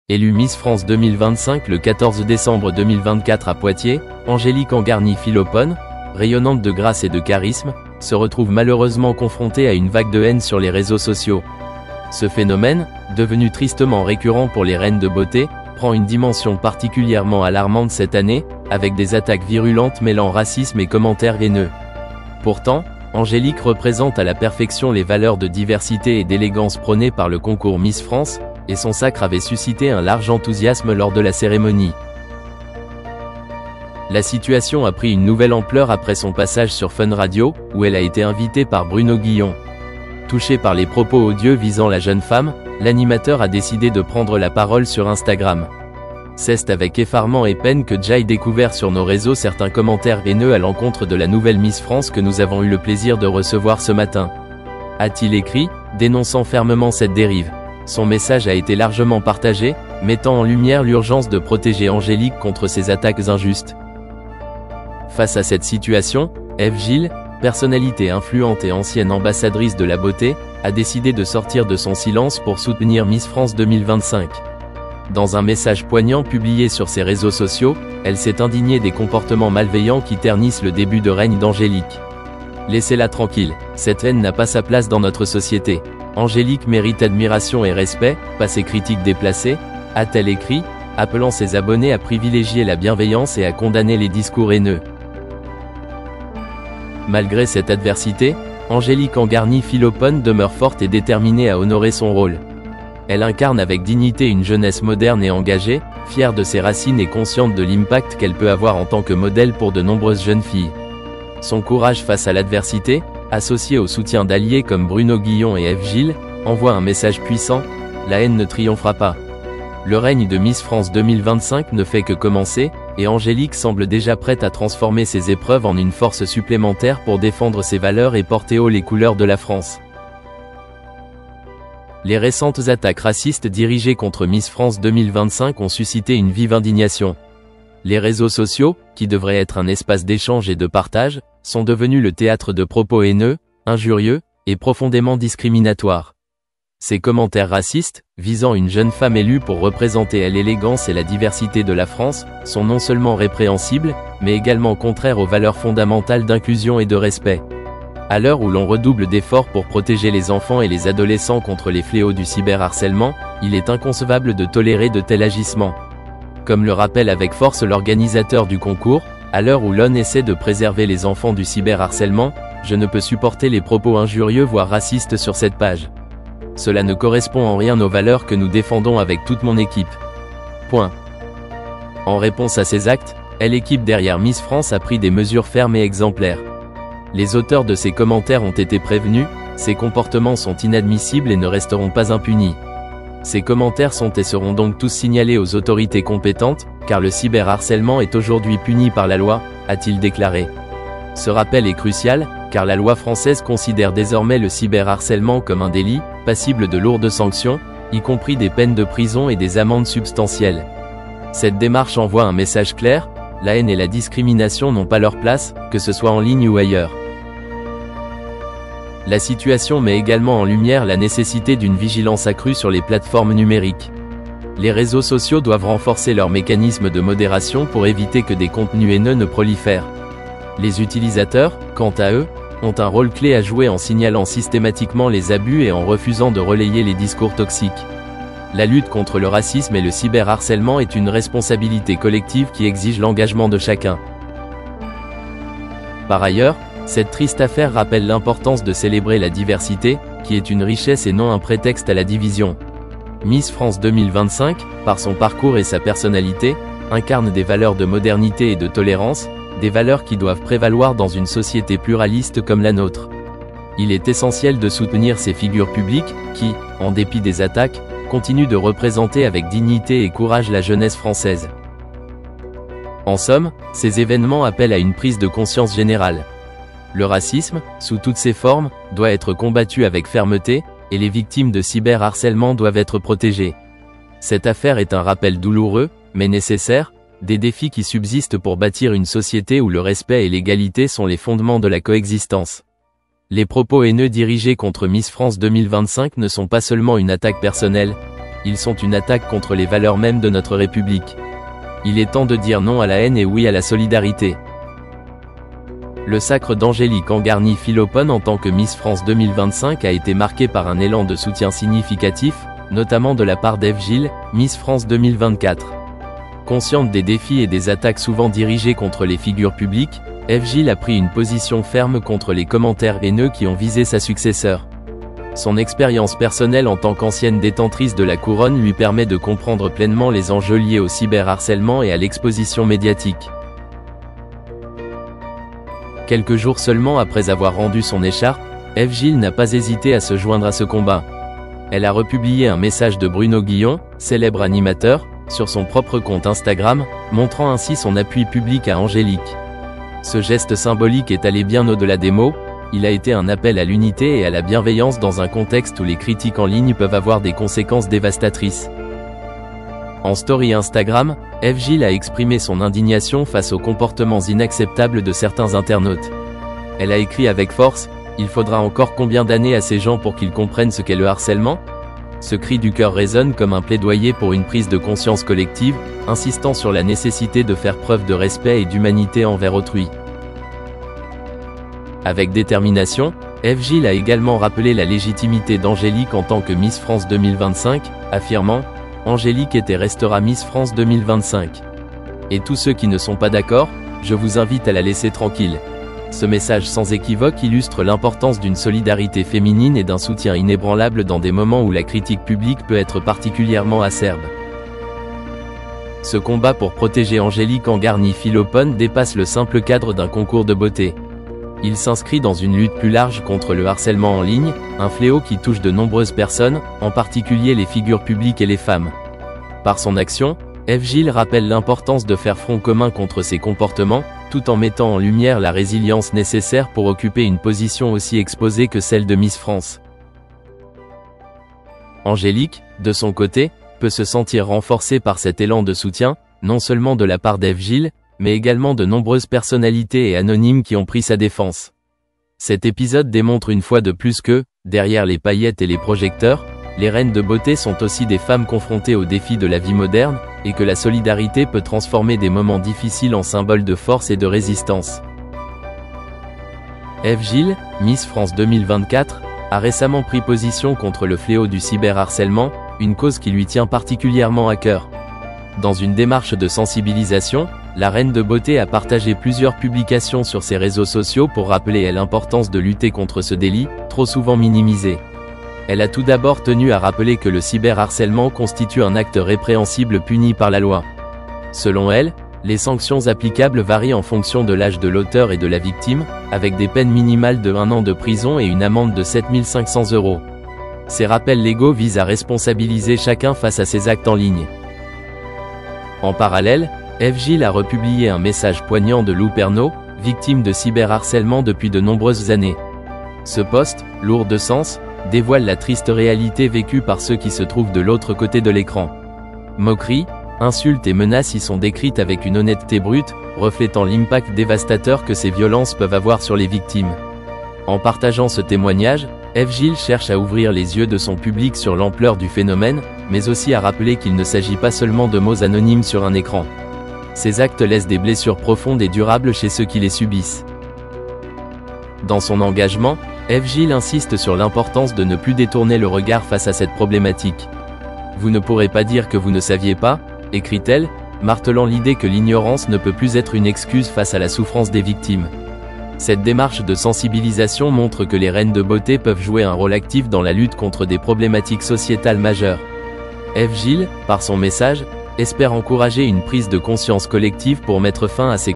Élue Miss France 2025 le 14 décembre 2024 à Poitiers, Angélique Angarny-Philopon, rayonnante de grâce et de charisme, se retrouve malheureusement confrontée à une vague de haine sur les réseaux sociaux. Ce phénomène, devenu tristement récurrent pour les reines de beauté, prend une dimension particulièrement alarmante cette année, avec des attaques virulentes mêlant racisme et commentaires haineux. Pourtant, Angélique représente à la perfection les valeurs de diversité et d'élégance prônées par le concours Miss France, et son sacre avait suscité un large enthousiasme lors de la cérémonie. La situation a pris une nouvelle ampleur après son passage sur Fun Radio, où elle a été invitée par Bruno Guillon. Touché par les propos odieux visant la jeune femme, l'animateur a décidé de prendre la parole sur Instagram. C'est avec effarement et peine que j'ai découvert sur nos réseaux certains commentaires haineux à l'encontre de la nouvelle Miss France que nous avons eu le plaisir de recevoir ce matin, a-t-il écrit, dénonçant fermement cette dérive. Son message a été largement partagé, mettant en lumière l'urgence de protéger Angélique contre ces attaques injustes. Face à cette situation, Eve Gilles, personnalité influente et ancienne ambassadrice de la beauté, a décidé de sortir de son silence pour soutenir Miss France 2025. Dans un message poignant publié sur ses réseaux sociaux, elle s'est indignée des comportements malveillants qui ternissent le début de règne d'Angélique. Laissez-la tranquille, cette haine n'a pas sa place dans notre société. Angélique mérite admiration et respect, pas ces critiques déplacées, a-t-elle écrit, appelant ses abonnés à privilégier la bienveillance et à condamner les discours haineux. Malgré cette adversité, Angélique Angarny-Philopon demeure forte et déterminée à honorer son rôle. Elle incarne avec dignité une jeunesse moderne et engagée, fière de ses racines et consciente de l'impact qu'elle peut avoir en tant que modèle pour de nombreuses jeunes filles. Son courage face à l'adversité, associé au soutien d'alliés comme Bruno Guillon et Eve Gilles, envoie un message puissant, la haine ne triomphera pas. Le règne de Miss France 2025 ne fait que commencer, et Angélique semble déjà prête à transformer ses épreuves en une force supplémentaire pour défendre ses valeurs et porter haut les couleurs de la France. Les récentes attaques racistes dirigées contre Miss France 2025 ont suscité une vive indignation. Les réseaux sociaux, qui devraient être un espace d'échange et de partage, sont devenus le théâtre de propos haineux, injurieux, et profondément discriminatoires. Ces commentaires racistes, visant une jeune femme élue pour représenter l'élégance et la diversité de la France, sont non seulement répréhensibles, mais également contraires aux valeurs fondamentales d'inclusion et de respect. À l'heure où l'on redouble d'efforts pour protéger les enfants et les adolescents contre les fléaux du cyberharcèlement, il est inconcevable de tolérer de tels agissements. Comme le rappelle avec force l'organisateur du concours, à l'heure où l'on essaie de préserver les enfants du cyberharcèlement, je ne peux supporter les propos injurieux voire racistes sur cette page. Cela ne correspond en rien aux valeurs que nous défendons avec toute mon équipe. Point. En réponse à ces actes, l'équipe derrière Miss France a pris des mesures fermes et exemplaires. Les auteurs de ces commentaires ont été prévenus, ces comportements sont inadmissibles et ne resteront pas impunis. Ces commentaires sont et seront donc tous signalés aux autorités compétentes, car le cyberharcèlement est aujourd'hui puni par la loi, a-t-il déclaré. Ce rappel est crucial, car la loi française considère désormais le cyberharcèlement comme un délit, passible de lourdes sanctions, y compris des peines de prison et des amendes substantielles. Cette démarche envoie un message clair, la haine et la discrimination n'ont pas leur place, que ce soit en ligne ou ailleurs. La situation met également en lumière la nécessité d'une vigilance accrue sur les plateformes numériques. Les réseaux sociaux doivent renforcer leurs mécanismes de modération pour éviter que des contenus haineux ne prolifèrent. Les utilisateurs, quant à eux, ont un rôle clé à jouer en signalant systématiquement les abus et en refusant de relayer les discours toxiques. La lutte contre le racisme et le cyberharcèlement est une responsabilité collective qui exige l'engagement de chacun. Par ailleurs, cette triste affaire rappelle l'importance de célébrer la diversité, qui est une richesse et non un prétexte à la division. Miss France 2025, par son parcours et sa personnalité, incarne des valeurs de modernité et de tolérance, des valeurs qui doivent prévaloir dans une société pluraliste comme la nôtre. Il est essentiel de soutenir ces figures publiques, qui, en dépit des attaques, continuent de représenter avec dignité et courage la jeunesse française. En somme, ces événements appellent à une prise de conscience générale. Le racisme, sous toutes ses formes, doit être combattu avec fermeté, et les victimes de cyberharcèlement doivent être protégées. Cette affaire est un rappel douloureux, mais nécessaire, des défis qui subsistent pour bâtir une société où le respect et l'égalité sont les fondements de la coexistence. Les propos haineux dirigés contre Miss France 2025 ne sont pas seulement une attaque personnelle, Ils sont une attaque contre les valeurs mêmes de notre République. Il est temps de dire non à la haine et oui à la solidarité. Le sacre d'Angélique Angarny-Philopon en tant que Miss France 2025 a été marqué par un élan de soutien significatif, notamment de la part d'Ève Gilles, Miss France 2024. Consciente des défis et des attaques souvent dirigées contre les figures publiques, Ève Gilles a pris une position ferme contre les commentaires haineux qui ont visé sa successeur. Son expérience personnelle en tant qu'ancienne détentrice de la couronne lui permet de comprendre pleinement les enjeux liés au cyberharcèlement et à l'exposition médiatique. Quelques jours seulement après avoir rendu son écharpe, Ève Gilles n'a pas hésité à se joindre à ce combat. Elle a republié un message de Bruno Guillon, célèbre animateur, sur son propre compte Instagram, montrant ainsi son appui public à Angélique. Ce geste symbolique est allé bien au-delà des mots, il a été un appel à l'unité et à la bienveillance dans un contexte où les critiques en ligne peuvent avoir des conséquences dévastatrices. En story Instagram, Ève Gilles a exprimé son indignation face aux comportements inacceptables de certains internautes. Elle a écrit avec force « Il faudra encore combien d'années à ces gens pour qu'ils comprennent ce qu'est le harcèlement ?» Ce cri du cœur résonne comme un plaidoyer pour une prise de conscience collective, insistant sur la nécessité de faire preuve de respect et d'humanité envers autrui. Avec détermination, Ève Gilles a également rappelé la légitimité d'Angélique en tant que Miss France 2025, affirmant « Angélique est et restera Miss France 2025. Et tous ceux qui ne sont pas d'accord, je vous invite à la laisser tranquille. » Ce message sans équivoque illustre l'importance d'une solidarité féminine et d'un soutien inébranlable dans des moments où la critique publique peut être particulièrement acerbe. Ce combat pour protéger Angélique Angarny-Philopon dépasse le simple cadre d'un concours de beauté. Il s'inscrit dans une lutte plus large contre le harcèlement en ligne, un fléau qui touche de nombreuses personnes, en particulier les figures publiques et les femmes. Par son action, Ève Gilles rappelle l'importance de faire front commun contre ces comportements, tout en mettant en lumière la résilience nécessaire pour occuper une position aussi exposée que celle de Miss France. Angélique, de son côté, peut se sentir renforcée par cet élan de soutien, non seulement de la part d'Ève Gilles, mais également de nombreuses personnalités et anonymes qui ont pris sa défense. Cet épisode démontre une fois de plus que, derrière les paillettes et les projecteurs, les reines de beauté sont aussi des femmes confrontées aux défis de la vie moderne, et que la solidarité peut transformer des moments difficiles en symboles de force et de résistance. Ève Gilles, Miss France 2024, a récemment pris position contre le fléau du cyberharcèlement, une cause qui lui tient particulièrement à cœur. Dans une démarche de sensibilisation, la reine de beauté a partagé plusieurs publications sur ses réseaux sociaux pour rappeler l'importance de lutter contre ce délit, trop souvent minimisé. Elle a tout d'abord tenu à rappeler que le cyberharcèlement constitue un acte répréhensible puni par la loi. Selon elle, les sanctions applicables varient en fonction de l'âge de l'auteur et de la victime, avec des peines minimales de 1 an de prison et une amende de 7 500 €. Ces rappels légaux visent à responsabiliser chacun face à ces actes en ligne. En parallèle, Ève Gilles a republié un message poignant de Lou Pernaut, victime de cyberharcèlement depuis de nombreuses années. Ce post, lourd de sens, dévoile la triste réalité vécue par ceux qui se trouvent de l'autre côté de l'écran. Moqueries, insultes et menaces y sont décrites avec une honnêteté brute, reflétant l'impact dévastateur que ces violences peuvent avoir sur les victimes. En partageant ce témoignage, Ève Gilles cherche à ouvrir les yeux de son public sur l'ampleur du phénomène, mais aussi à rappeler qu'il ne s'agit pas seulement de mots anonymes sur un écran. Ces actes laissent des blessures profondes et durables chez ceux qui les subissent. Dans son engagement, Ève Gilles insiste sur l'importance de ne plus détourner le regard face à cette problématique. « Vous ne pourrez pas dire que vous ne saviez pas », écrit-elle, martelant l'idée que l'ignorance ne peut plus être une excuse face à la souffrance des victimes. Cette démarche de sensibilisation montre que les reines de beauté peuvent jouer un rôle actif dans la lutte contre des problématiques sociétales majeures. Ève Gilles, par son message, espère encourager une prise de conscience collective pour mettre fin à ces